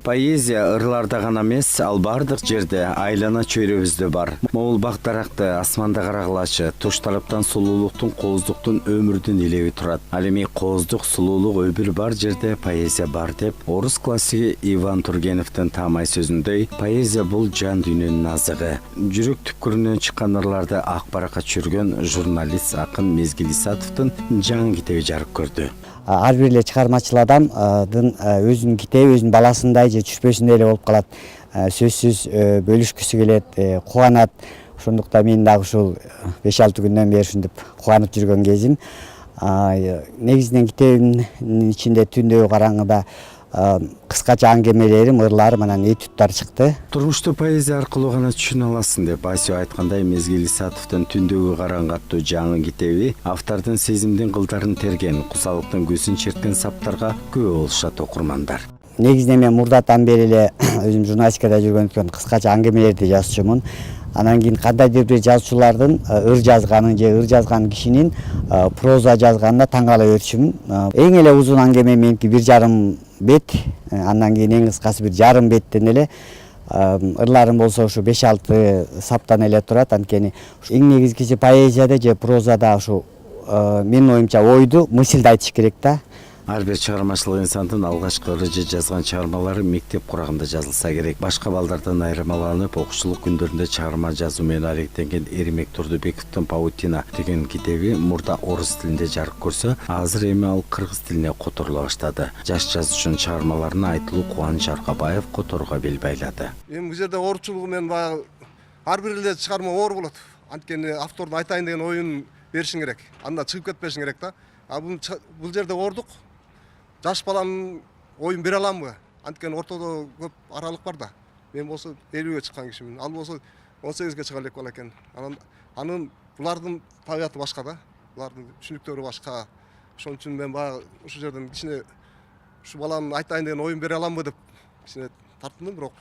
Поэзия ырларда гана эмес, ал бардык жерде, айлана чөйрөбүздө бар. Могул бак даракты, асманда карагылачы, туш тараптан сулуулуктун, кооздуктун, өмүрдүн илеби турат. Ал эми кооздук, сулуулук өбүл бар жерде поэзия бар деп, орус классиги Иван Тургеневдин таамай сөзүндөй, поэзия бул жан дүйнөнүн азыгы. Жүрөк түпкүрүнөн чыккан ырларды ак баракка чүргөн журналист акын Мезгил Исатовдун жаңы китеби жарык көрдү. Ар бир эле чыгармачыл адамдын өзүнүн китеби өзүнүн баласындай же чүрпөсүндөй эле болуп калат. Сөзсүз бөлүшкүсү келет, кубанат. Ошондуктан мен дагы ушул 5-6 күндөн бери ушинтип кубанып жүргөн кезим. Негизинен китебимдин ичинде түндөгү караңгыда кыскача аңгемелерим, ырларым, анан этюдтар чыкты. Турмушту поэзия аркылуу гана түшүнө аласың деп Асио айткандай, Мезгил Исатовдун Түндөгү караңгы аттуу жаңы китеби автордун сезимдин кылдарын терген, кусалыктын көзүн черткен саптарга күбө болушат окурмандар. Негизинен мен мурдатан бери эле өзүм журналистикада жүргөндүктөн кыскача аңгемелерди жазчумун. Анан кийин кандайдыр бир жазуучулардын ыр жазганын же ыр жазган кишинин проза жазганына таң кала берчүмүн. Эң эле узун аңгеме меники 1,5 бет, андан кийин эң кыскасы 1,5 беттен эле. Ырларым болсо ушу 5-6 саптан эле турат. Анткени эң негизгиси поэзияда же прозада ушу менин оюмча ойду, мыслды айтыш керек да. Ар бир чыгармачылык инсандын алгачкы ыры же жазган чыгармалары мектеп курагында жазылса керек. Башка балдардан айырмаланып, окуучулук күндөрүндө чыгарма жазуу менен алектенген Эрмек Турдубековдун Паутина деген китеби мурда орус тилинде жарык көрсө, азыр эми ал кыргыз тилине которула баштады. Жаш жазуучунун чыгармаларына айтылуу Кубаныч Аркабаев которууга бел байлады. Эми бул жерде орчулугу менен баягы ар бир эле чыгарма оор болот. Анткени автордун айтайын деген оюн беришиң керек. Анда чыгып кетпешиң керек да. Бул жерде оордук. Жаш баланын оюн бере аламбы? Анткени ортодо көп аралык бар да. Мен болсо 50ге чыккан кишимин. Ал болсо 18ге чыга элек бала экен. Анын булардын табияты башка да. Булардын түшүнүктөрү башка. Ошон үчүн мен баягы ушул жерден кичине ушу баланын айтайын деген оюн бере аламбы деп кичине тартындым, бирок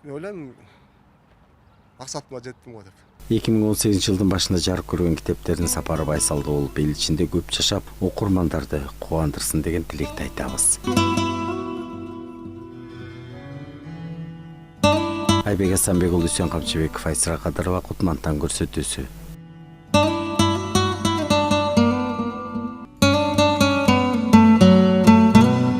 мен ойлойм максатыма жеттим го деп. 2018-жылдын башында жарык көргөн китептердин сапары байсалдуу болуп, эл ичинде көп жашап, окурмандарды кубандырсын деген тилекти айтабыз. Айбек Асанбек уулу, Үсен Камчыбеков, Айсыра Кадырова, Кутмантан көрсөтүүсү.